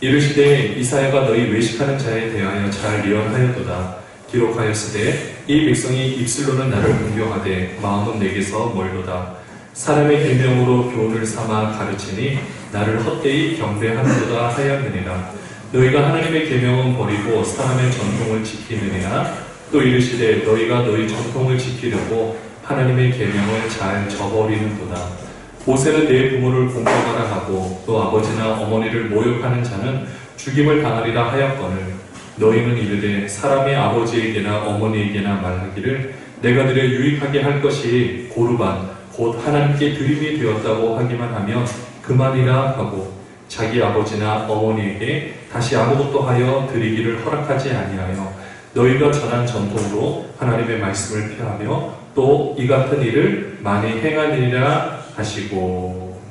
이르시되 이사야가 너희 외식하는 자에 대하여 잘 예언하였도다. 기록하였으되 이 백성이 입술로는 나를 공경하되 마음은 내게서 멀도다. 사람의 계명으로 교훈을 삼아 가르치니 나를 헛되이 경배하는도다 하였느니라. 너희가 하나님의 계명은 버리고 사람의 전통을 지키느니라. 또 이르시되 너희가 너희 전통을 지키려고 하나님의 계명을 잘 저버리는도다. 모세는 내 부모를 공경하라 하고 또 아버지나 어머니를 모욕하는 자는 죽임을 당하리라 하였거늘 너희는 이르되 사람의 아버지에게나 어머니에게나 말하기를 내가 들여 유익하게 할 것이 고르반 곧 하나님께 드림이 되었다고 하기만 하면 그만이라 하고 자기 아버지나 어머니에게 다시 아무것도 하여 드리기를 허락하지 아니하여 너희가 전한 전통으로 하나님의 말씀을 폐하며 또 이 같은 일을 많이 행하니라 하시고.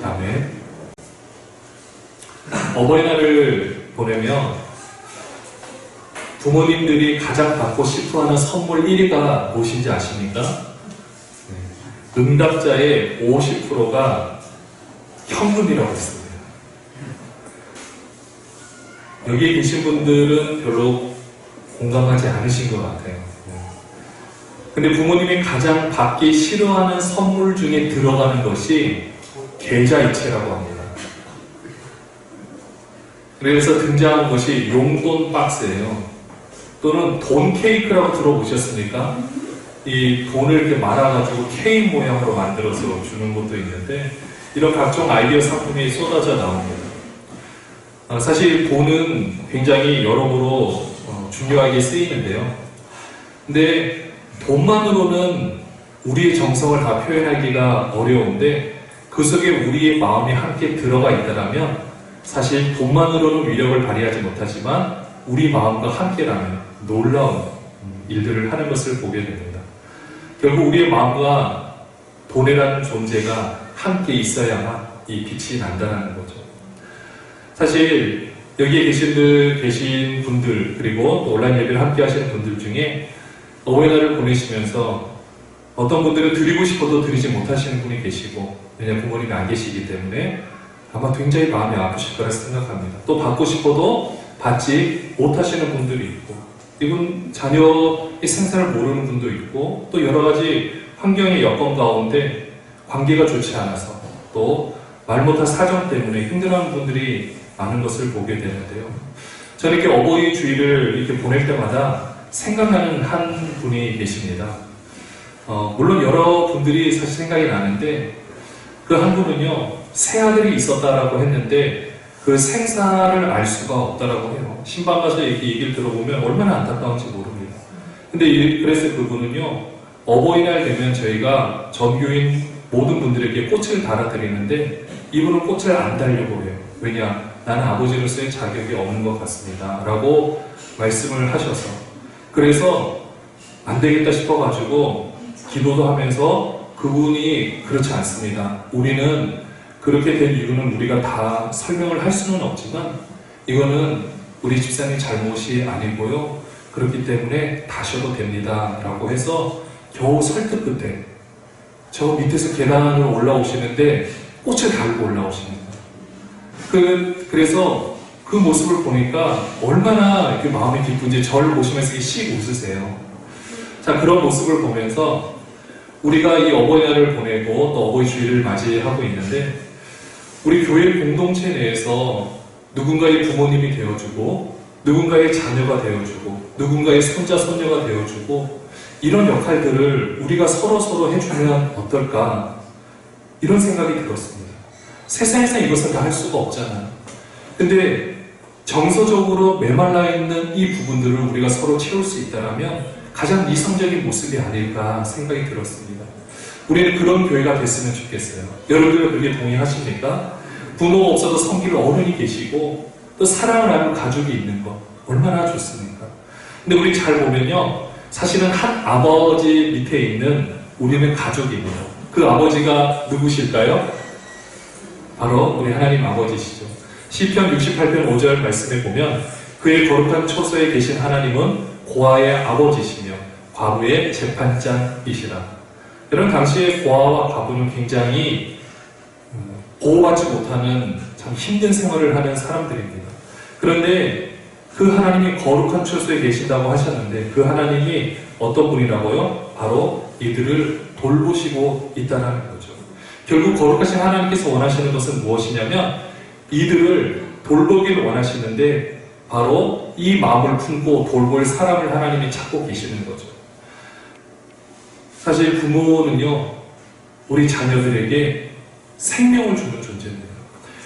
아멘. 어버이날을 보내면 부모님들이 가장 받고 싶어하는 선물 1위가 무엇인지 아십니까? 응답자의 50%가 현금이라고 했습니다. 여기에 계신 분들은 별로 공감하지 않으신 것 같아요. 근데 부모님이 가장 받기 싫어하는 선물 중에 들어가는 것이 계좌이체라고 합니다. 그래서 등장한 것이 용돈 박스예요. 또는 돈 케이크라고 들어보셨습니까? 이 돈을 이렇게 말아가지고 케이크 모양으로 만들어서 주는 것도 있는데 이런 각종 아이디어 상품이 쏟아져 나옵니다. 사실 돈은 굉장히 여러모로 중요하게 쓰이는데요. 근데 돈만으로는 우리의 정성을 다 표현하기가 어려운데 그 속에 우리의 마음이 함께 들어가 있다면 사실 돈만으로는 위력을 발휘하지 못하지만 우리 마음과 함께라면 놀라운 일들을 하는 것을 보게 됩니다. 결국 우리의 마음과 돈이라는 존재가 함께 있어야만 이 빛이 난다는 거죠. 사실 여기에 계신 분들 그리고 또 온라인 예배를 함께 하시는 분들 중에 어버이날을 보내시면서 어떤 분들은 드리고 싶어도 드리지 못하시는 분이 계시고 왜냐하면 부모님이 안 계시기 때문에 아마 굉장히 마음이 아프실 거라 생각합니다. 또 받고 싶어도 받지 못하시는 분들이 있고 이분 자녀의 생사를 모르는 분도 있고 또 여러 가지 환경의 여건 가운데 관계가 좋지 않아서 또 말 못할 사정 때문에 힘들어하는 분들이 많은 것을 보게 되는데요. 저는 이렇게 어버이 주일을 이렇게 보낼 때마다 생각나는 한 분이 계십니다. 물론 여러 분들이 사실 생각이 나는데 그 한 분은요 새아들이 있었다라고 했는데 그 생사를 알 수가 없다라고 해요. 신방 가서 이렇게 얘기를 들어보면 얼마나 안타까운지 모릅니다. 근데 그래서 그분은요 어버이날 되면 저희가 전교인 모든 분들에게 꽃을 달아드리는데 이분은 꽃을 안 달려고 해요. 왜냐? 나는 아버지로서의 자격이 없는 것 같습니다 라고 말씀을 하셔서 그래서 안 되겠다 싶어가지고 기도도 하면서 그분이 그렇지 않습니다. 우리는 그렇게 된 이유는 우리가 다 설명을 할 수는 없지만 이거는 우리 집사님 잘못이 아니고요. 그렇기 때문에 다셔도 됩니다 라고 해서 겨우 설득 끝에 저 밑에서 계단으로 올라오시는데 꽃을 달고 올라오십니다. 그래서 그 모습을 보니까 얼마나 이렇게 마음이 기쁜지 저를 보시면서 씩 웃으세요. 자, 그런 모습을 보면서 우리가 이 어버이날을 보내고 또 어버이 주일을 맞이하고 있는데 우리 교회 공동체 내에서 누군가의 부모님이 되어주고 누군가의 자녀가 되어주고 누군가의 손자 손녀가 되어주고 이런 역할들을 우리가 서로 해주면 어떨까 이런 생각이 들었습니다. 세상에서 이것을 다 할 수가 없잖아요. 근데 정서적으로 메말라 있는 이 부분들을 우리가 서로 채울 수 있다면 가장 이성적인 모습이 아닐까 생각이 들었습니다. 우리는 그런 교회가 됐으면 좋겠어요. 여러분들은 그게 동의하십니까? 부모 없어도 섬길 어른이 계시고 또 사랑을 하는 가족이 있는 것 얼마나 좋습니까? 근데 우리 잘 보면요 사실은 한 아버지 밑에 있는 우리는 가족입니다. 그 아버지가 누구실까요? 바로 우리 하나님 아버지시죠. 시편 68편 5절 말씀에 보면 그의 거룩한 초소에 계신 하나님은 고아의 아버지시며 과부의 재판장이시라. 여러분 당시에 고아와 과부는 굉장히 보호받지 못하는 참 힘든 생활을 하는 사람들입니다. 그런데 그 하나님이 거룩한 처소에 계신다고 하셨는데 그 하나님이 어떤 분이라고요? 바로 이들을 돌보시고 있다는 거죠. 결국 거룩하신 하나님께서 원하시는 것은 무엇이냐면 이들을 돌보기를 원하시는데 바로 이 마음을 품고 돌볼 사람을 하나님이 찾고 계시는 거죠. 사실 부모는요, 우리 자녀들에게 생명을 주는 존재입니다.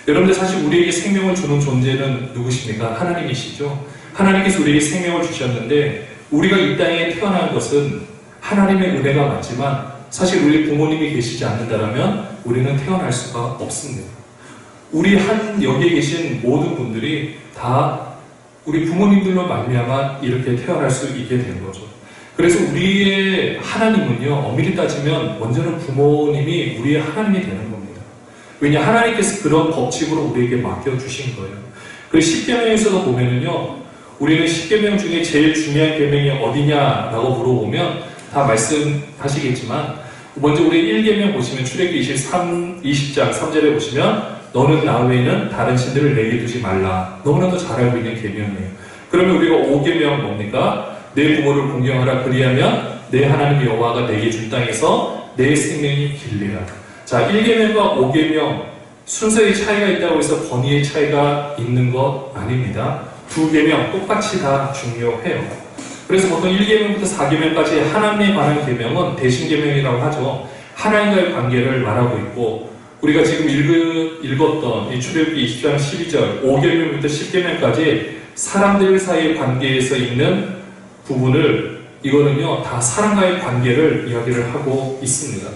여러분들 사실 우리에게 생명을 주는 존재는 누구십니까? 하나님이시죠. 하나님께서 우리에게 생명을 주셨는데 우리가 이 땅에 태어난 것은 하나님의 은혜가 맞지만 사실 우리 부모님이 계시지 않는다면 우리는 태어날 수가 없습니다. 우리 여기에 계신 모든 분들이 다 우리 부모님들로 말미암아 이렇게 태어날 수 있게 된 거죠. 그래서 우리의 하나님은요, 엄밀히 따지면 먼저는 부모님이 우리의 하나님이 되는 겁니다. 왜냐, 하나님께서 그런 법칙으로 우리에게 맡겨주신 거예요. 그리고 십계명에서도 보면은요, 우리는 십계명 중에 제일 중요한 계명이 어디냐라고 물어보면 다 말씀하시겠지만 먼저 우리 1계명 보시면 출애굽기 20장 3절에 보시면 너는 나 외에는 다른 신들을 내게 두지 말라. 너무나도 잘 알고 있는 계명이에요. 그러면 우리가 5계명 뭡니까? 내 부모를 공경하라. 그리하면 내 하나님 여호와가 내게 준 땅에서 내 생명이 길리라. 자, 1계명과 5계명 순서의 차이가 있다고 해서 번위의 차이가 있는 것 아닙니다. 두 계명 똑같이 다 중요해요. 그래서 보통 1계명부터 4계명까지 하나님에 관한 계명은 대신계명이라고 하죠. 하나님과의 관계를 말하고 있고 우리가 지금 읽었던 이 출애굽기 20장 12절 5계명부터 10계명까지 사람들 사이의 관계에서 있는 부분을 이거는요 다 사람과의 관계를 이야기를 하고 있습니다.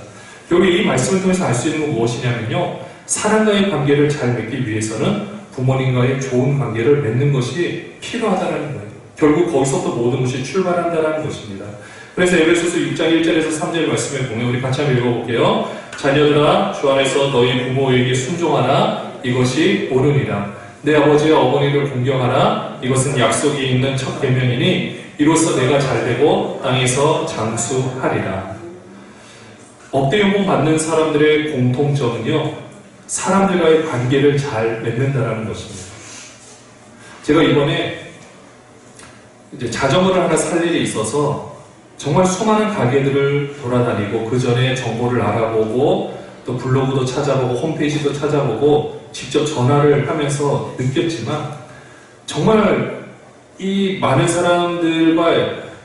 결국 이 말씀을 통해서 알 수 있는 건 무엇이냐면요, 사람과의 관계를 잘 맺기 위해서는 부모님과의 좋은 관계를 맺는 것이 필요하다는 거예요. 결국 거기서부터 모든 것이 출발한다는 것입니다. 그래서 에베소서 6장 1절에서 3절 말씀을 보면 우리 같이 한번 읽어볼게요. 자녀들아 주 안에서 너희 부모에게 순종하라. 이것이 옳으니라. 내 아버지와 어머니를 공경하라. 이것은 약속이 있는 첫 계명이니 이로써 내가 잘되고 땅에서 장수하리라. 억대 연봉 받는 사람들의 공통점은요, 사람들과의 관계를 잘 맺는다는 것입니다. 제가 이번에 이제 자전거를 하나 살 일이 있어서 정말 수많은 가게들을 돌아다니고 그 전에 정보를 알아보고 또 블로그도 찾아보고 홈페이지도 찾아보고 직접 전화를 하면서 느꼈지만 정말 이 많은 사람들과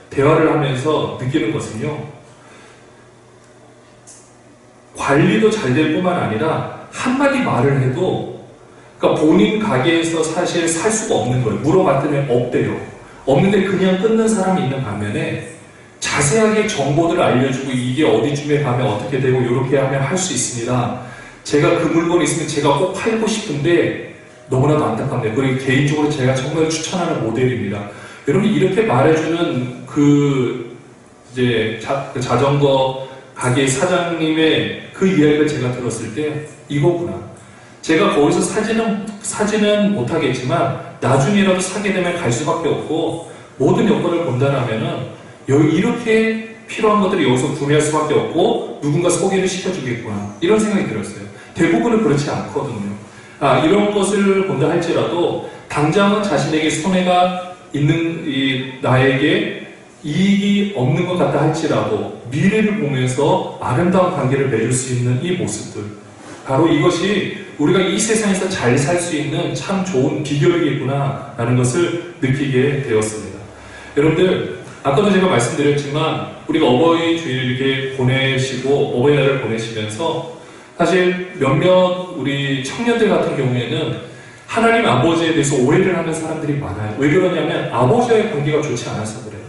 대화를 하면서 느끼는 것은요, 관리도 잘 될 뿐만 아니라 한마디 말을 해도 그러니까 본인 가게에서 사실 살 수가 없는 거예요. 물어봤더니 없대요. 없는데 그냥 끊는 사람이 있는 반면에 자세하게 정보들을 알려주고 이게 어디쯤에 가면 어떻게 되고 이렇게 하면 할 수 있습니다. 제가 그 물건이 있으면 제가 꼭 팔고 싶은데 너무나도 안타깝네요. 그리고 개인적으로 제가 정말 추천하는 모델입니다. 여러분 이렇게 말해주는 그 자전거 가게 사장님의 그 이야기를 제가 들었을 때 이거구나. 제가 거기서 사지는 못하겠지만 나중에라도 사게 되면 갈 수밖에 없고 모든 여건을 본다라면은 여기 이렇게 필요한 것들이 여기서 구매할 수밖에 없고 누군가 소개를 시켜주겠구나 이런 생각이 들었어요. 대부분은 그렇지 않거든요. 이런 것을 본다 할지라도 당장은 자신에게 손해가 있는 나에게 이익이 없는 것 같다 할지라도 미래를 보면서 아름다운 관계를 맺을 수 있는 이 모습들, 바로 이것이 우리가 이 세상에서 잘 살 수 있는 참 좋은 비결이겠구나 라는 것을 느끼게 되었습니다. 여러분들 아까도 제가 말씀드렸지만 우리가 어버이 주일 이렇게 보내시고 어버이날을 보내시면서 사실 몇몇 우리 청년들 같은 경우에는 하나님 아버지에 대해서 오해를 하는 사람들이 많아요. 왜 그러냐면 아버지와의 관계가 좋지 않아서 그래요.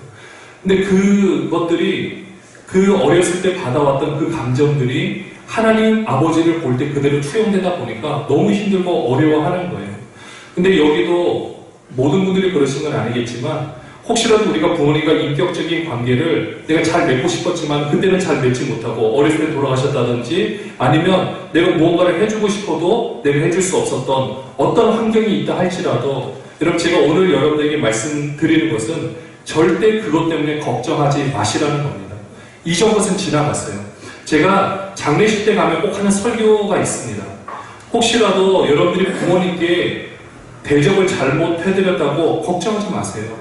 근데 그것들이 그 어렸을 때 받아왔던 그 감정들이 하나님 아버지를 볼 때 그대로 투영되다 보니까 너무 힘들고 어려워하는 거예요. 근데 여기도 모든 분들이 그러신 건 아니겠지만 혹시라도 우리가 부모님과 인격적인 관계를 내가 잘 맺고 싶었지만 그때는 잘 맺지 못하고 어렸을 때 돌아가셨다든지 아니면 내가 무언가를 해주고 싶어도 내가 해줄 수 없었던 어떤 환경이 있다 할지라도 여러분 제가 오늘 여러분에게 말씀드리는 것은 절대 그것 때문에 걱정하지 마시라는 겁니다. 이전 것은 지나갔어요. 제가 장례식 때 가면 꼭 하는 설교가 있습니다. 혹시라도 여러분들이 부모님께 대접을 잘못해드렸다고 걱정하지 마세요.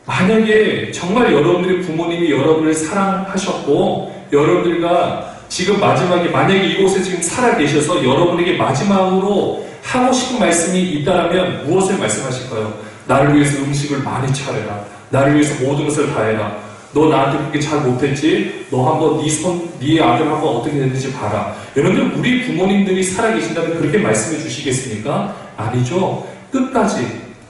만약에 정말 여러분들의 부모님이 여러분을 사랑하셨고 여러분들과 지금 마지막에 만약에 이곳에 지금 살아계셔서 여러분에게 마지막으로 하고 싶은 말씀이 있다면 무엇을 말씀하실까요? 나를 위해서 음식을 많이 차려라. 나를 위해서 모든 것을 다해라. 너 나한테 그렇게 잘 못했지? 너 한번 네 아들 한번 어떻게 됐는지 봐라. 여러분들 우리 부모님들이 살아계신다면 그렇게 말씀해 주시겠습니까? 아니죠. 끝까지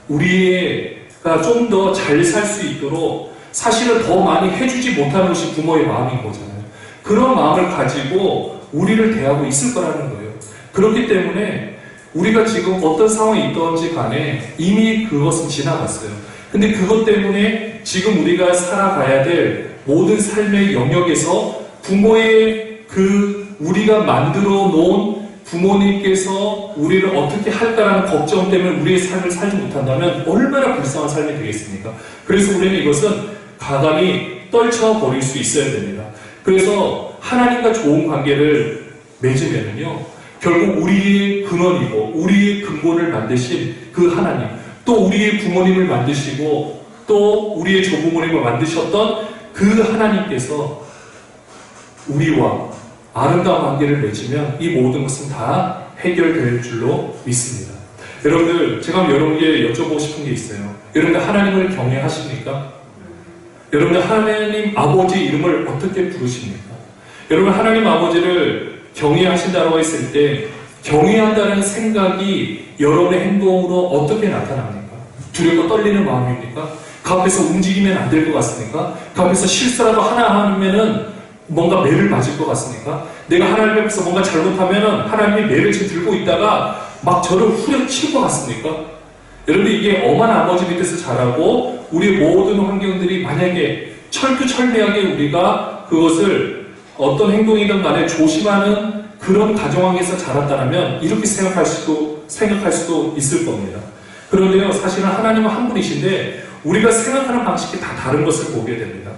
우리가 좀 더 잘 살 수 있도록 사실은 더 많이 해주지 못하는 것이 부모의 마음인 거잖아요. 그런 마음을 가지고 우리를 대하고 있을 거라는 거예요. 그렇기 때문에 우리가 지금 어떤 상황이 있던지 간에 이미 그것은 지나갔어요. 근데 그것 때문에 지금 우리가 살아가야 될 모든 삶의 영역에서 부모의 우리가 만들어 놓은 부모님께서 우리를 어떻게 할까라는 걱정 때문에 우리의 삶을 살지 못한다면 얼마나 불쌍한 삶이 되겠습니까? 그래서 우리는 이것은 가감히 떨쳐버릴 수 있어야 됩니다. 그래서 하나님과 좋은 관계를 맺으면요 결국 우리의 근원이고 우리의 근본을 만드신 그 하나님, 또 우리의 부모님을 만드시고 또 우리의 조부모님을 만드셨던 그 하나님께서 우리와 아름다운 관계를 맺으면 이 모든 것은 다 해결될 줄로 믿습니다. 여러분들, 제가 여러분께 여쭤보고 싶은 게 있어요. 여러분들 하나님을 경외하십니까? 여러분들 하나님 아버지 이름을 어떻게 부르십니까? 여러분 하나님 아버지를 경외하신다고 했을 때 경외한다는 생각이 여러분의 행동으로 어떻게 나타납니까? 두렵고 떨리는 마음입니까? 그 앞에서 움직이면 안 될 것 같습니까? 그 앞에서 실수라도 하나 하면은 뭔가 매를 맞을 것 같습니까? 내가 하나님 앞에서 뭔가 잘못하면은 하나님이 매를 들고 있다가 막 저를 후려칠 것 같습니까? 여러분 이게 엄한 아버지 밑에서 자라고 우리의 모든 환경들이 만약에 철두철미하게 우리가 그것을 어떤 행동이든 간에 조심하는 그런 가정환경에서 자랐다면 이렇게 생각할 수도 있을 겁니다. 그런데요, 사실은 하나님은 한 분이신데 우리가 생각하는 방식이 다 다른 것을 보게 됩니다.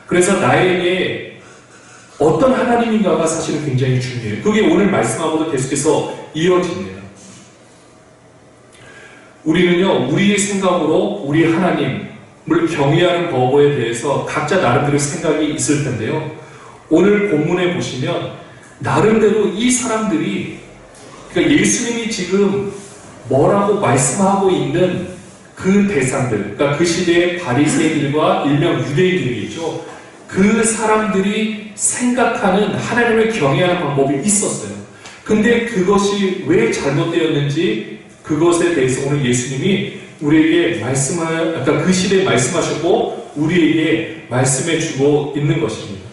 그래서 나에게 어떤 하나님인가가 사실은 굉장히 중요해요. 그게 오늘 말씀하고도 계속해서 이어집니다. 우리는요, 우리의 생각으로 우리 하나님을 경외하는 법에 대해서 각자 나름대로 생각이 있을 텐데요. 오늘 본문에 보시면 나름대로 이 사람들이 그러니까 예수님이 지금 뭐라고 말씀하고 있는 그 대상들, 그러니까 그 시대의 바리새인들과 일명 유대인들이죠. 그 사람들이 생각하는 하나님을 경외하는 방법이 있었어요. 근데 그것이 왜 잘못되었는지 그것에 대해서 오늘 예수님이 우리에게 그러니까 그 시대에 말씀하셨고 우리에게 말씀해주고 있는 것입니다.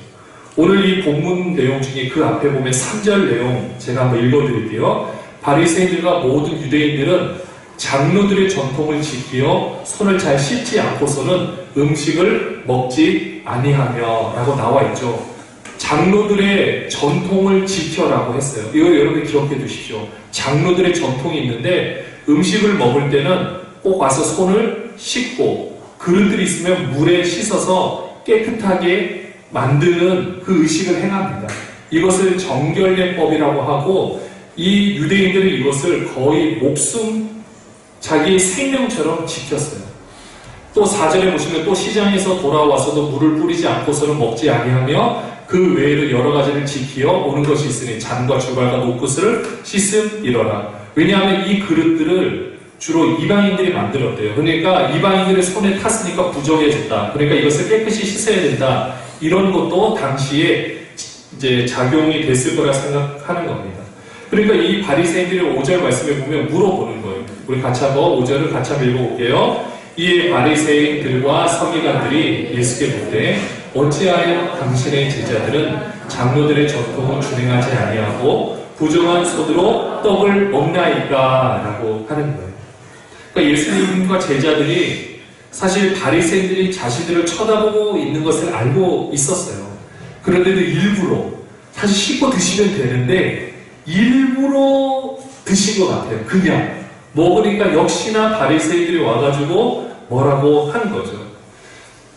오늘 이 본문 내용 중에 그 앞에 보면 3절 내용 제가 한번 읽어드릴게요. 바리새인들과 모든 유대인들은 장로들의 전통을 지키어 손을 잘 씻지 않고서는 음식을 먹지 아니하며 라고 나와 있죠. 장로들의 전통을 지켜라고 했어요. 이거 여러분 기억해 두십시오. 장로들의 전통이 있는데 음식을 먹을 때는 꼭 와서 손을 씻고 그릇들이 있으면 물에 씻어서 깨끗하게 만드는 그 의식을 행합니다. 이것을 정결례법이라고 하고 이 유대인들은 이것을 거의 자기의 생명처럼 지켰어요. 또 4절에 보시면 또 시장에서 돌아와서도 물을 뿌리지 않고서는 먹지 아니하며 그 외에도 여러 가지를 지키어 오는 것이 있으니 잔과 주발과 노굿을 씻음이러라. 왜냐하면 이 그릇들을 주로 이방인들이 만들었대요. 그러니까 이방인들의 손에 탔으니까 부정해졌다. 그러니까 이것을 깨끗이 씻어야 된다. 이런 것도 당시에 이제 작용이 됐을 거라 생각하는 겁니다. 그러니까 이 바리새인들의 5절 말씀에 보면 물어보는 거예요. 우리 같이 한번 5절을 같이 한번 읽어볼게요. 이에 바리새인들과 서기관들이 예수께 묻되 어찌하여 당신의 제자들은 장로들의 전통을 준행하지 아니하고 부정한 손으로 떡을 먹나이까? 라고 하는 거예요. 그러니까 예수님과 제자들이 사실 바리새인들이 자신들을 쳐다보고 있는 것을 알고 있었어요. 그런데도 일부러 사실 씻고 드시면 되는데 일부러 드신 것 같아요. 그냥 먹으니까 역시나 바리새인들이 와가지고 뭐라고 한 거죠.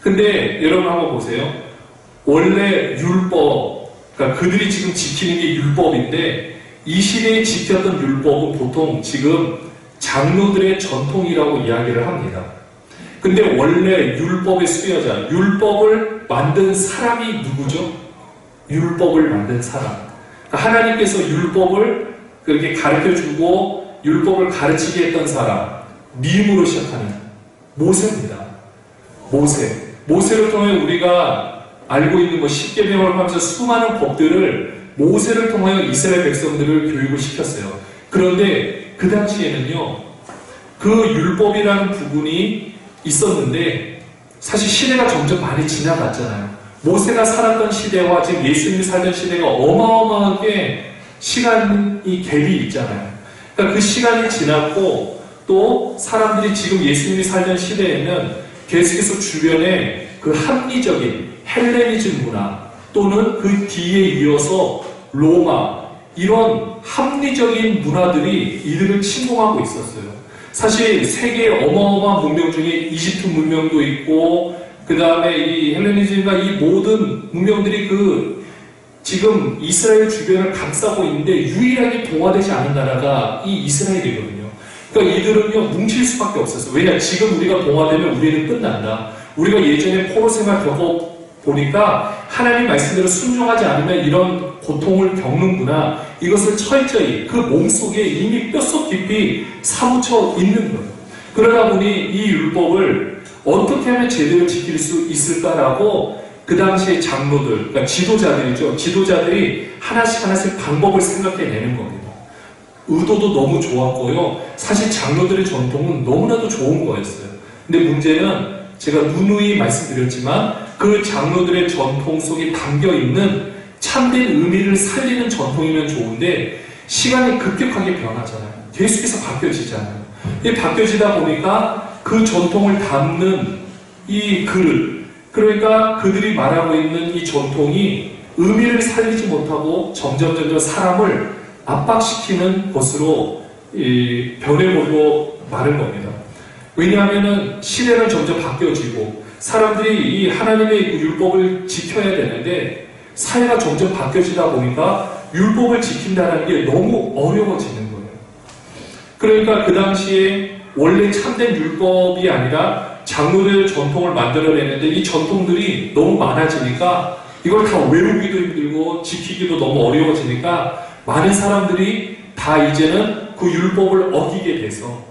근데 여러분 한번 보세요. 원래 율법, 그러니까 그들이 지금 지키는 게 율법인데 이 시대에 지켰던 율법은 보통 지금 장로들의 전통이라고 이야기를 합니다. 근데 원래 율법의 수여자, 율법을 만든 사람이 누구죠? 율법을 만든 사람. 그러니까 하나님께서 율법을 그렇게 가르쳐주고 율법을 가르치게 했던 사람, 미음으로 시작하는 모세입니다. 모세를 통해 우리가 알고 있는 뭐 십계명을 하면서 수많은 법들을 모세를 통하여 이스라엘 백성들을 교육을 시켰어요. 그런데 그 당시에는요, 그 율법이라는 부분이 있었는데 사실 시대가 점점 많이 지나갔잖아요. 모세가 살았던 시대와 지금 예수님이 살던 시대가 어마어마하게 시간이 갭이 있잖아요. 그러니까 그 시간이 지났고 또 사람들이 지금 예수님이 살던 시대에는 계속해서 주변에 그 합리적인 헬레니즘 문화 또는 그 뒤에 이어서 로마 이런 합리적인 문화들이 이들을 침공하고 있었어요. 사실 세계의 어마어마한 문명 중에 이집트 문명도 있고 그 다음에 이 헬레니즘과 이 모든 문명들이 그 지금 이스라엘 주변을 감싸고 있는데 유일하게 동화되지 않은 나라가 이 이스라엘이거든요. 그러니까 이들은요 뭉칠 수밖에 없었어요. 왜냐 지금 우리가 동화되면 우리는 끝난다. 우리가 예전에 포로 생활 겪어보니까 하나님 말씀대로 순종하지 않으면 이런 고통을 겪는구나. 이것을 철저히 그 몸속에 이미 뼛속 깊이 사무쳐 있는 거예요. 그러다 보니 이 율법을 어떻게 하면 제대로 지킬 수 있을까라고 그 당시에 장로들, 그러니까 지도자들이죠. 지도자들이 하나씩 방법을 생각해내는 겁니다. 의도도 너무 좋았고요. 사실 장로들의 전통은 너무나도 좋은 거였어요. 근데 문제는 제가 누누이 말씀드렸지만 그 장로들의 전통 속에 담겨있는 참된 의미를 살리는 전통이면 좋은데 시간이 급격하게 변하잖아요. 계속해서 바뀌어지잖아요. 이 바뀌어지다 보니까 그 전통을 담는 이 그릇, 그러니까 그들이 말하고 있는 이 전통이 의미를 살리지 못하고 점점 사람을 압박시키는 것으로 변해버리고 마는 겁니다. 왜냐하면 시대는 점점 바뀌어지고 사람들이 이 하나님의 율법을 지켜야 되는데 사회가 점점 바뀌어지다 보니까 율법을 지킨다는 게 너무 어려워지는 거예요. 그러니까 그 당시에 원래 참된 율법이 아니라 장로들 전통을 만들어내는데 이 전통들이 너무 많아지니까 이걸 다 외우기도 힘들고 지키기도 너무 어려워지니까 많은 사람들이 다 이제는 그 율법을 어기게 돼서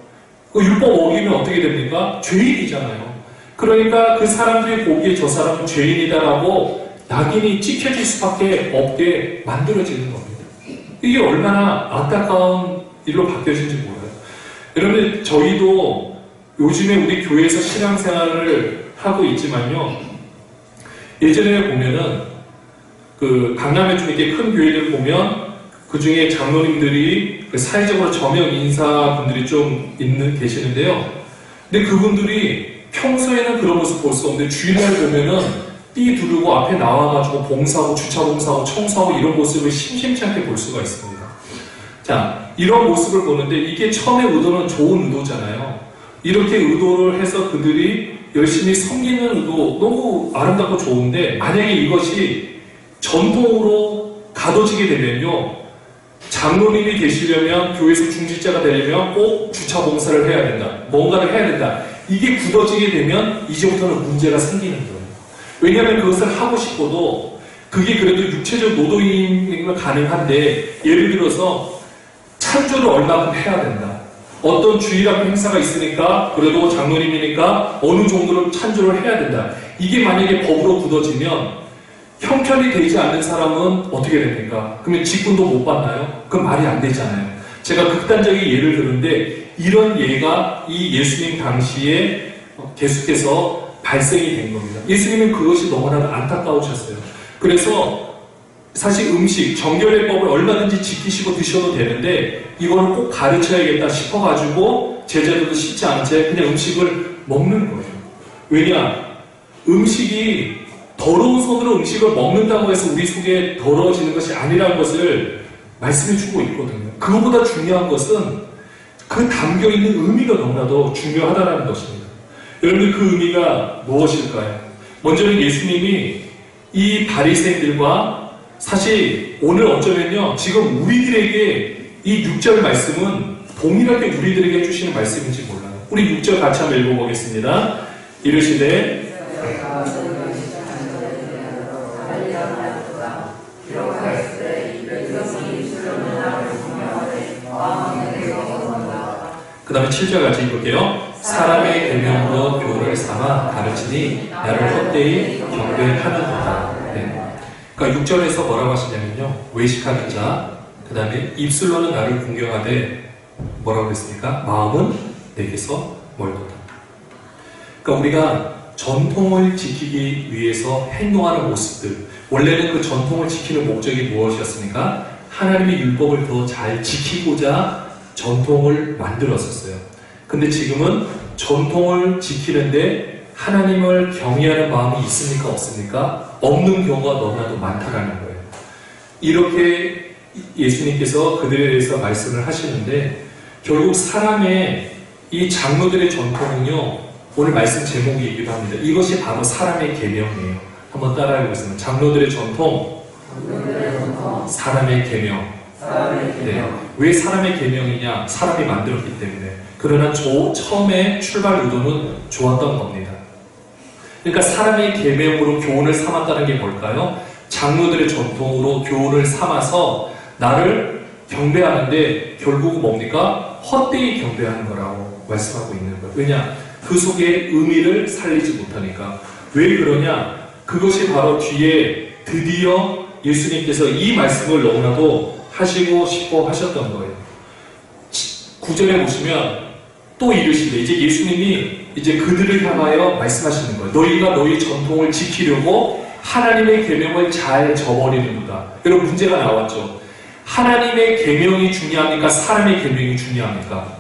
그 율법 어기면 어떻게 됩니까? 죄인이잖아요. 그러니까 그 사람들이 보기에 저 사람은 죄인이다라고 낙인이 찍혀질 수밖에 없게 만들어지는 겁니다. 이게 얼마나 안타까운 일로 바뀌어진지 몰라요. 여러분 저희도 요즘에 우리 교회에서 신앙생활을 하고 있지만요. 예전에 보면은 그 강남에 좀 이렇게 큰 교회들 보면 그 중에 장로님들이 그 사회적으로 저명 인사분들이 좀 계시는데요. 근데 그분들이 평소에는 그런 모습 볼 수 없는데 주일날 보면은 띠 두르고 앞에 나와가지고 봉사하고 주차 봉사하고 청소하고 이런 모습을 심심치 않게 볼 수가 있습니다. 자, 이런 모습을 보는데 이게 처음에 의도는 좋은 의도잖아요. 이렇게 의도를 해서 그들이 열심히 섬기는 의도 너무 아름답고 좋은데 만약에 이것이 전통으로 가둬지게 되면요. 장로님이 되시려면 교회에서 중직자가 되려면 꼭 주차 봉사를 해야 된다. 뭔가를 해야 된다. 이게 굳어지게 되면 이제부터는 문제가 생기는 거예요. 왜냐하면 그것을 하고 싶어도 그게 그래도 육체적 노동이면 가능한데 예를 들어서 찬조를 얼마큼 해야 된다. 어떤 주일학교 행사가 있으니까 그래도 장로님이니까 어느 정도로 찬조를 해야 된다. 이게 만약에 법으로 굳어지면 형편이 되지 않는 사람은 어떻게 됩니까? 그러면 직분도 못 받나요? 그건 말이 안 되잖아요. 제가 극단적인 예를 들는데 이런 예가 이 예수님 당시에 계속해서 발생이 된 겁니다. 예수님은 그것이 너무나도 안타까우셨어요. 그래서 사실 음식, 정결례법을 얼마든지 지키시고 드셔도 되는데 이거는 꼭 가르쳐야겠다 싶어가지고 제자들도 씻지 않은 채 그냥 음식을 먹는 거예요. 왜냐? 음식이 더러운 손으로 음식을 먹는다고 해서 우리 속에 더러워지는 것이 아니라는 것을 말씀해 주고 있거든요. 그거보다 중요한 것은 그 담겨있는 의미가 너무나도 중요하다는 것입니다. 여러분들 그 의미가 무엇일까요? 먼저는 예수님이 이 바리새인들과 사실 오늘 어쩌면요, 지금 우리들에게 이 6절 말씀은 동일하게 우리들에게 주시는 말씀인지 몰라요. 우리 6절 같이 한번 읽어보겠습니다. 이르시되 그 다음에 7절 같이 읽을게요. 사람의 계명으로 교훈을 삼아 가르치니 나를 헛되이 경배하는도다. 네. 그러니까 6절에서 뭐라고 하시냐면요, 외식하는 자, 그 다음에 입술로는 나를 공경하되 뭐라고 했습니까? 마음은 내게서 멀도다. 그러니까 우리가 전통을 지키기 위해서 행동하는 모습들, 원래는 그 전통을 지키는 목적이 무엇이었습니까? 하나님의 율법을 더 잘 지키고자 전통을 만들었었어요. 근데 지금은 전통을 지키는데 하나님을 경외하는 마음이 있습니까? 없습니까? 없는 경우가 너무나도 많다라는 거예요. 이렇게 예수님께서 그들에 대해서 말씀을 하시는데, 결국 사람의 이 장로들의 전통은요, 오늘 말씀 제목이기도 합니다. 이것이 바로 사람의 계명이에요. 한번 따라해 보겠습니다. 장로들의 전통, 사람의 계명. 네. 왜 사람의 계명이냐? 사람이 만들었기 때문에. 그러나 처음에 출발 의도는 좋았던 겁니다. 그러니까 사람의 계명으로 교훈을 삼았다는 게 뭘까요? 장로들의 전통으로 교훈을 삼아서 나를 경배하는데 결국은 뭡니까? 헛되이 경배하는 거라고 말씀하고 있는 거예요. 왜냐? 그 속에 의미를 살리지 못하니까. 왜 그러냐? 그것이 바로 뒤에 드디어 예수님께서 이 말씀을 너무나도 하시고 싶어 하셨던 거예요. 9절에 보시면 또 이르시되, 이제 예수님이 이제 그들을 향하여 말씀하시는 거예요. 너희가 너희 전통을 지키려고 하나님의 계명을 잘 저버리는구나. 여러분, 문제가 나왔죠. 하나님의 계명이 중요합니까? 사람의 계명이 중요합니까?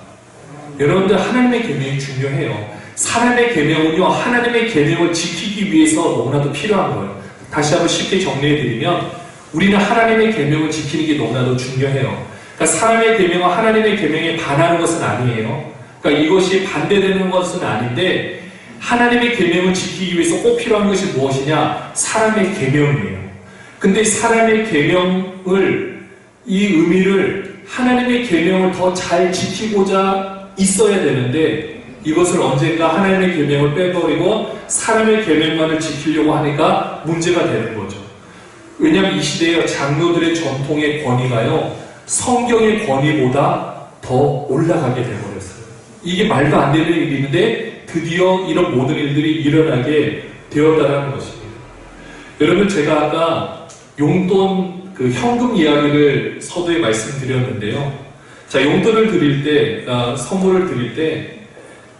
여러분들, 하나님의 계명이 중요해요. 사람의 계명은요, 하나님의 계명을 지키기 위해서 너무나도 필요한 거예요. 다시 한번 쉽게 정리해드리면, 우리는 하나님의 계명을 지키는 게 너무나도 중요해요. 그러니까 사람의 계명과 하나님의 계명에 반하는 것은 아니에요. 그러니까 이것이 반대되는 것은 아닌데, 하나님의 계명을 지키기 위해서 꼭 필요한 것이 무엇이냐? 사람의 계명이에요. 근데 사람의 계명을, 이 의미를, 하나님의 계명을 더 잘 지키고자 있어야 되는데, 이것을 언젠가 하나님의 계명을 빼버리고 사람의 계명만을 지키려고 하니까 문제가 되는 거죠. 왜냐하면 이 시대의 장로들의 전통의 권위가요, 성경의 권위보다 더 올라가게 되어버렸어요. 이게 말도 안 되는 일인데 드디어 이런 모든 일들이 일어나게 되었다는 것입니다. 여러분, 제가 아까 용돈 그 현금 이야기를 서두에 말씀드렸는데요. 자, 용돈을 드릴 때, 선물을 드릴 때,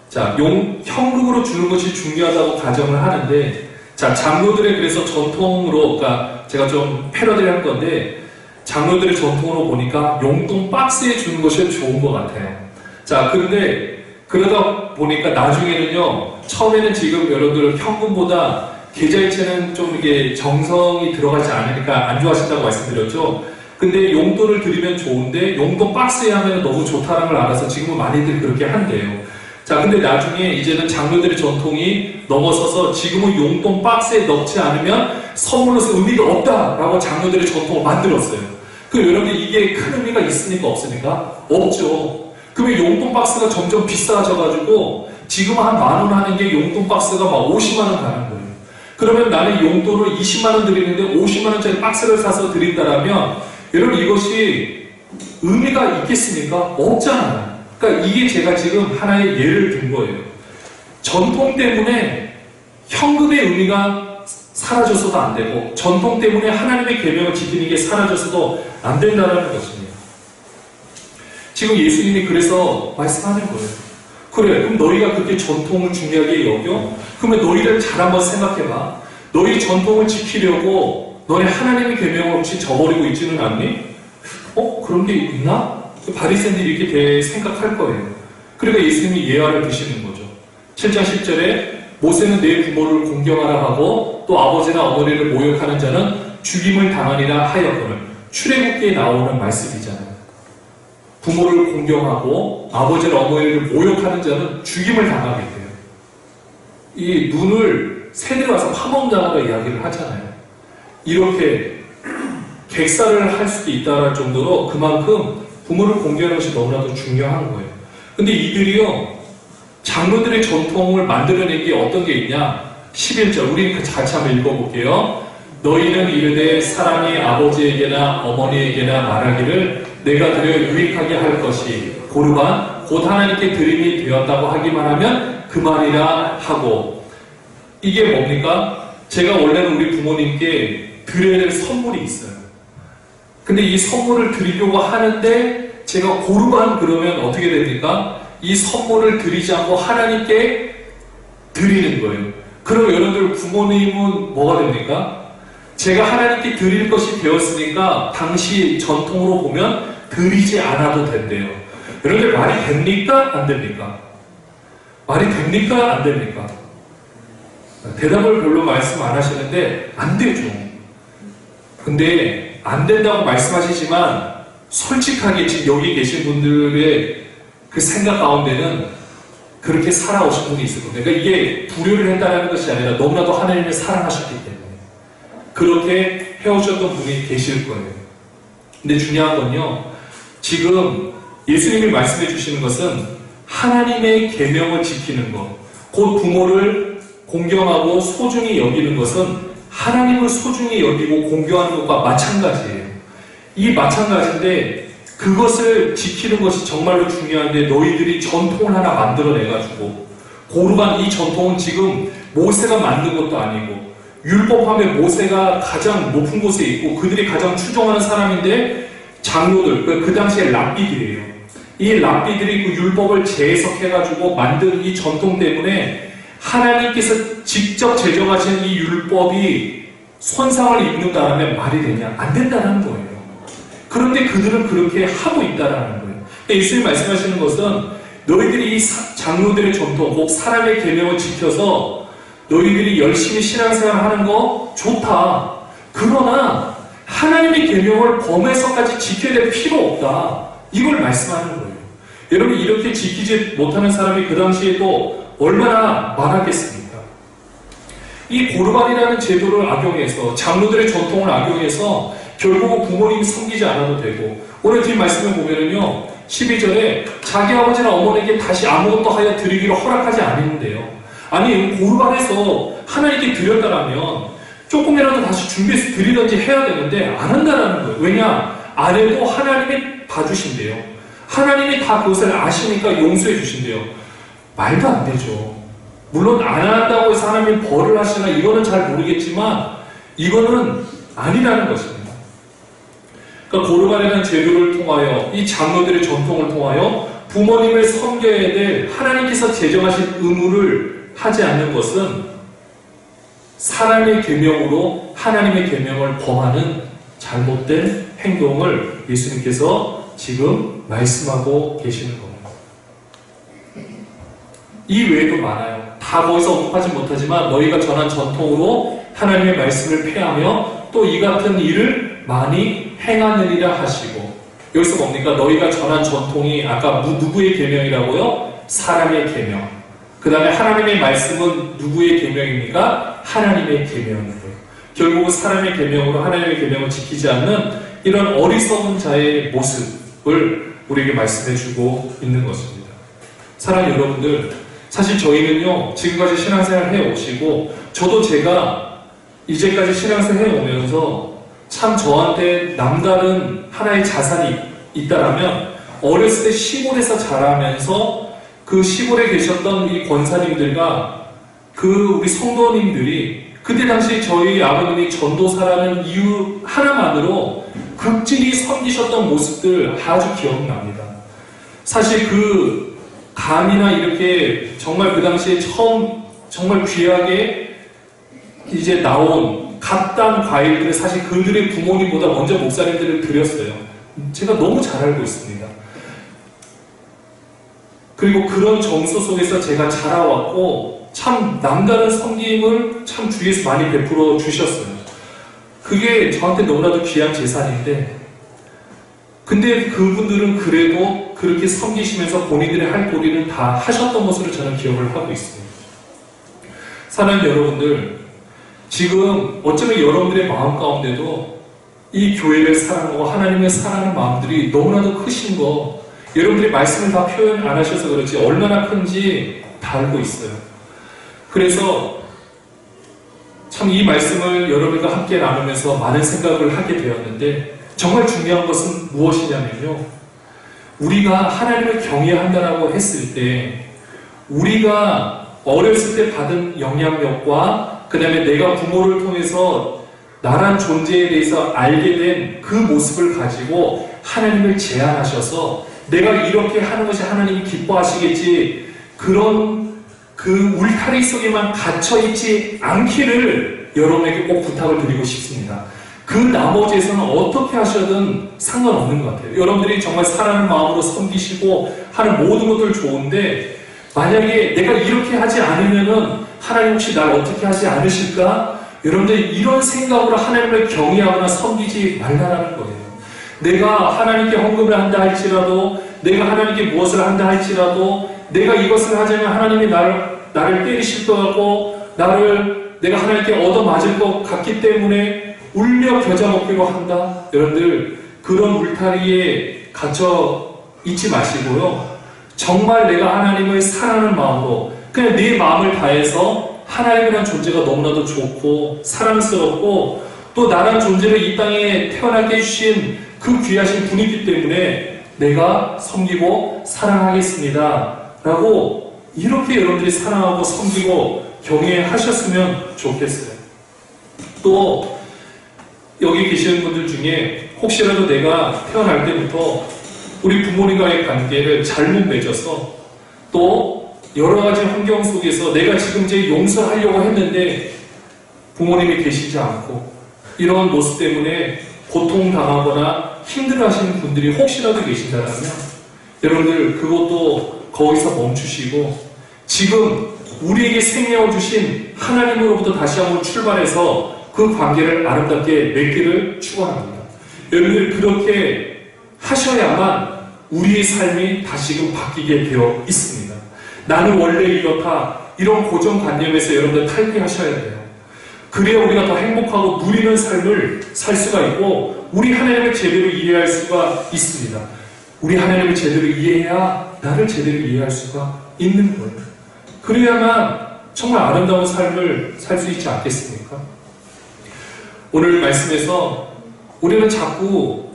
자, 현금으로 주는 것이 중요하다고 가정을 하는데, 자, 장로들의 그래서 전통으로, 그러니까 제가 좀 패러디를 할 건데, 장로들의 전통으로 보니까 용돈 박스에 주는 것이 좋은 것 같아요. 자, 그런데 그러다 보니까 나중에는요, 처음에는 지금 여러분들 현금보다 계좌이체는 좀 이게 정성이 들어가지 않으니까 안 좋아하신다고 말씀드렸죠. 근데 용돈을 드리면 좋은데 용돈 박스에 하면 너무 좋다는 걸 알아서 지금은 많이들 그렇게 한대요. 자, 근데 나중에 이제는 장로들의 전통이 넘어서서 지금은 용돈 박스에 넣지 않으면 선물로서 의미가 없다라고 장로들의 전통을 만들었어요. 그럼 여러분, 이게 큰 의미가 있습니까? 없습니까? 없죠. 그러면 용돈 박스가 점점 비싸져가지고 지금 한 10,000원 하는 게 용돈 박스가 막 50만원 가는 거예요. 그러면 나는 용돈을 20만원 드리는데 50만원짜리 박스를 사서 드린다라면 여러분, 이것이 의미가 있겠습니까? 없잖아요. 그러니까 이게 제가 지금 하나의 예를 든 거예요. 전통 때문에 현금의 의미가 사라져서도 안 되고, 전통 때문에 하나님의 계명을 지키는 게 사라져서도 안 된다는 것입니다. 지금 예수님이 그래서 말씀하는 거예요. 그래, 그럼 너희가 그렇게 전통을 중요하게 여겨? 그러면 너희를 잘 한번 생각해봐. 너희 전통을 지키려고 너네 하나님의 계명을 혹시 저버리고 있지는 않니? 그런 게 있나? 바리새인들이 이렇게 생각할 거예요. 그러니까 예수님이 예화를 드시는 거죠. 7장 10절에 모세는 내 부모를 공경하라 하고 또 아버지나 어머니를 모욕하는 자는 죽임을 당하리라 하였거늘. 출애굽기에 나오는 말씀이잖아요. 부모를 공경하고 아버지나 어머니를 모욕하는 자는 죽임을 당하게 돼요. 이 눈을 새들이 와서 파먹는다고 이야기를 하잖아요. 이렇게 객사를 할 수도 있다는 정도로 그만큼 부모를 공경하는 것이 너무나도 중요한 거예요. 근데 이들이요, 장로들의 전통을 만들어낸 게 어떤 게 있냐? 11절, 우리 같이 한번 읽어볼게요. 너희는 이르되 사랑의 아버지에게나 어머니에게나 말하기를 내가 드려 유익하게 할 것이 고르반 곧 하나님께 드림이 되었다고 하기만 하면 그만이라 하고. 이게 뭡니까? 제가 원래는 우리 부모님께 드려야 될 선물이 있어요. 근데 이 선물을 드리려고 하는데 제가 고르반 그러면 어떻게 됩니까? 이 선물을 드리지 않고 하나님께 드리는 거예요. 그럼 여러분들 부모님은 뭐가 됩니까? 제가 하나님께 드릴 것이 되었으니까 당시 전통으로 보면 드리지 않아도 된대요. 여러분들 말이 됩니까? 안 됩니까? 말이 됩니까? 안 됩니까? 대답을 별로 말씀 안 하시는데 안 되죠. 근데 안 된다고 말씀하시지만 솔직하게 지금 여기 계신 분들의 그 생각 가운데는 그렇게 살아오신 분이 있을 겁니다. 그러니까 이게 불효를 했다는 것이 아니라 너무나도 하나님을 사랑하셨기 때문에 그렇게 해오셨던 분이 계실 거예요. 근데 중요한 건요, 지금 예수님이 말씀해 주시는 것은 하나님의 계명을 지키는 것, 곧 부모를 공경하고 소중히 여기는 것은 하나님을 소중히 여기고 공경하는 것과 마찬가지예요. 이 마찬가지인데 그것을 지키는 것이 정말로 중요한데 너희들이 전통을 하나 만들어내가지고 고르반 이 전통은 지금 모세가 만든 것도 아니고 율법하면 모세가 가장 높은 곳에 있고 그들이 가장 추종하는 사람인데 장로들, 그 당시에 랍비들이에요. 이 랍비들이 그 율법을 재해석해가지고 만든 이 전통 때문에 하나님께서 직접 제정하신 이 율법이 손상을 입는다라면 말이 되냐? 안 된다는 거예요. 그런데 그들은 그렇게 하고 있다라는 거예요. 예수님이 말씀하시는 것은 너희들이 이 장로들의 전통, 꼭 사람의 계명을 지켜서 너희들이 열심히 신앙생활 하는 거 좋다. 그러나 하나님의 계명을 범해서까지 지켜야 될 필요 없다. 이걸 말씀하는 거예요. 여러분 이렇게 지키지 못하는 사람이 그 당시에 또 얼마나 많았겠습니까? 이 고르반이라는 제도를 악용해서 장로들의 전통을 악용해서 결국은 부모님이 섬기지 않아도 되고 오늘 뒷 말씀을 보면은요 12절에 자기 아버지나 어머니에게 다시 아무것도 하여 드리기를 허락하지 않는데요. 아니 고르반에서 하나님께 드렸다라면 조금이라도 다시 준비해서 드리든지 해야 되는데 안 한다라는 거예요. 왜냐? 안 해도 하나님이 봐주신대요. 하나님이 다 그것을 아시니까 용서해 주신대요. 말도 안 되죠. 물론 안 한다고 해서 하나님이 벌을 하시나 이거는 잘 모르겠지만 이거는 아니라는 것입니다. 그러니까 고르반이라는 제도를 통하여 이 장로들의 전통을 통하여 부모님을 섬겨야 될 하나님께서 제정하신 의무를 하지 않는 것은 사람의 계명으로 하나님의 계명을 범하는 잘못된 행동을 예수님께서 지금 말씀하고 계시는 겁니다. 이 외에도 많아요. 다 거기서 언급하지 못하지만 너희가 전한 전통으로 하나님의 말씀을 폐하며 또 이 같은 일을 많이 행하느니라 하시고 여기서 뭡니까? 너희가 전한 전통이 아까 누구의 계명이라고요? 사람의 계명. 그 다음에 하나님의 말씀은 누구의 계명입니까? 하나님의 계명이에요. 결국은 사람의 계명으로 하나님의 계명을 지키지 않는 이런 어리석은 자의 모습을 우리에게 말씀해주고 있는 것입니다. 사랑하는 여러분들, 사실 저희는요 지금까지 신앙생활 해오시고 저도 제가 이제까지 신앙생활 해오면서 참 저한테 남다른 하나의 자산이 있다라면 어렸을 때 시골에서 자라면서 그 시골에 계셨던 이 권사님들과 그 우리 성도님들이 그때 당시 저희 아버님이 전도사라는 이유 하나만으로 극진히 섬기셨던 모습들 아주 기억납니다. 사실 그 감이나 이렇게 정말 그 당시에 처음 정말 귀하게 이제 나온 갓단 과일들을 사실 그들의 부모님보다 먼저 목사님들을 드렸어요. 제가 너무 잘 알고 있습니다. 그리고 그런 정서 속에서 제가 자라왔고 참 남다른 섬김을 참 주위에서 많이 베풀어 주셨어요. 그게 저한테 너무나도 귀한 재산인데 근데 그분들은 그래도 그렇게 섬기시면서 본인들의 할 도리를 다 하셨던 것으로 저는 기억을 하고 있습니다. 사랑하는 여러분들, 지금 어쩌면 여러분들의 마음 가운데도 이 교회를 사랑하고 하나님을 사랑하는 마음들이 너무나도 크신 거, 여러분들이 말씀을 다 표현 안 하셔서 그렇지 얼마나 큰지 다 알고 있어요. 그래서 참 이 말씀을 여러분과 함께 나누면서 많은 생각을 하게 되었는데, 정말 중요한 것은 무엇이냐면요, 우리가 하나님을 경외한다라고 했을 때 우리가 어렸을 때 받은 영향력과 그 다음에 내가 부모를 통해서 나란 존재에 대해서 알게 된 그 모습을 가지고 하나님을 제안하셔서 내가 이렇게 하는 것이 하나님이 기뻐하시겠지, 그런 그 울타리 속에만 갇혀있지 않기를 여러분에게 꼭 부탁을 드리고 싶습니다. 그 나머지에서는 어떻게 하셔든 상관없는 것 같아요. 여러분들이 정말 사랑하는 마음으로 섬기시고 하는 모든 것들 좋은데, 만약에 내가 이렇게 하지 않으면은 하나님 혹시 날 어떻게 하지 않으실까? 여러분들 이런 생각으로 하나님을 경외하거나 섬기지 말라라는 거예요. 내가 하나님께 헌금을 한다 할지라도, 내가 하나님께 무엇을 한다 할지라도, 내가 이것을 하자면 하나님이 나를 때리실 것 같고 내가 하나님께 얻어맞을 것 같기 때문에 울며 겨자 먹기로 한다. 여러분들 그런 울타리에 갇혀 있지 마시고요, 정말 내가 하나님을 사랑하는 마음으로 그냥 내 마음을 다해서 하나님이라는 존재가 너무나도 좋고 사랑스럽고 또 나란 존재를 이 땅에 태어나게 해주신 그 귀하신 분이기 때문에 내가 섬기고 사랑하겠습니다 라고 이렇게 여러분들이 사랑하고 섬기고 경외하셨으면 좋겠어요. 또 여기 계시는 분들 중에 혹시라도 내가 태어날 때부터 우리 부모님과의 관계를 잘못 맺어서 또 여러 가지 환경 속에서 내가 지금 이제 용서하려고 했는데 부모님이 계시지 않고 이런 모습 때문에 고통당하거나 힘들어하시는 분들이 혹시라도 계신다면 여러분들 그것도 거기서 멈추시고 지금 우리에게 생명을 주신 하나님으로부터 다시 한번 출발해서 그 관계를 아름답게 맺기를 축원합니다. 여러분들 그렇게 하셔야만 우리의 삶이 다시금 바뀌게 되어 있습니다. 나는 원래 이렇다, 이런 고정관념에서 여러분들 탈피하셔야 돼요. 그래야 우리가 더 행복하고 누리는 삶을 살 수가 있고 우리 하나님을 제대로 이해할 수가 있습니다. 우리 하나님을 제대로 이해해야 나를 제대로 이해할 수가 있는 거예요. 그래야만 정말 아름다운 삶을 살 수 있지 않겠습니까? 오늘 말씀에서 우리는 자꾸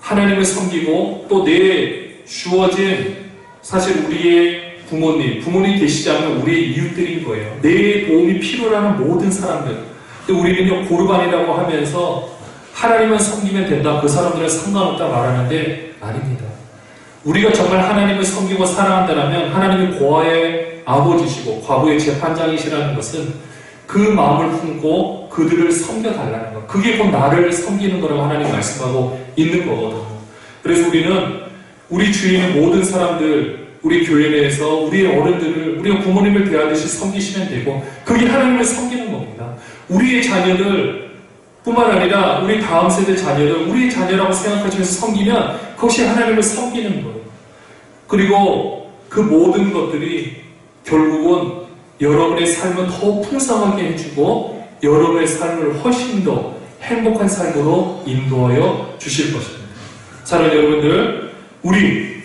하나님을 섬기고 또 내 주어진 사실 우리의 부모님 계시지 않으면 우리의 이웃들인 거예요. 내 도움이 필요라는 모든 사람들. 근데 우리는요 고르반이라고 하면서 하나님만 섬기면 된다, 그 사람들은 상관없다 말하는데 아닙니다. 우리가 정말 하나님을 섬기고 사랑한다면 하나님이 고아의 아버지시고 과부의 재판장이시라는 것은 그 마음을 품고 그들을 섬겨달라는 것, 그게 곧 나를 섬기는 거라고 하나님 말씀하고 있는 거거든요. 그래서 우리는 우리 주위에 있는 모든 사람들, 우리 교회 내에서 우리의 어른들을 우리가 부모님을 대하듯이 섬기시면 되고 그게 하나님을 섬기는 겁니다. 우리의 자녀들 뿐만 아니라 우리 다음 세대 자녀들, 우리의 자녀라고 생각하시면서 섬기면 그것이 하나님을 섬기는 거예요. 그리고 그 모든 것들이 결국은 여러분의 삶을 더 풍성하게 해주고 여러분의 삶을 훨씬 더 행복한 삶으로 인도하여 주실 것입니다. 사랑하는 여러분들, 우리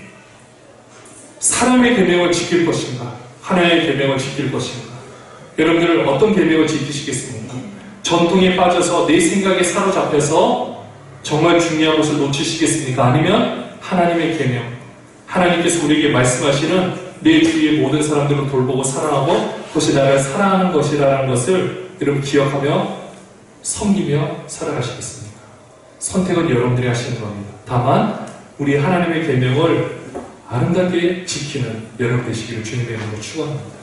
사람의 계명을 지킬 것인가, 하나님의 계명을 지킬 것인가? 여러분들 어떤 계명을 지키시겠습니까? 전통에 빠져서 내 생각에 사로잡혀서 정말 중요한 것을 놓치시겠습니까? 아니면 하나님의 계명, 하나님께서 우리에게 말씀하시는 내 주위의 모든 사람들을 돌보고 사랑하고 그것이 나를 사랑하는 것이라는 것을 여러분 기억하며 섬기며 살아가시겠습니까? 선택은 여러분들이 하시는 겁니다. 다만 우리 하나님의 계명을 아름답게 지키는 여러분 되시기를 주님의 이름으로 축원합니다.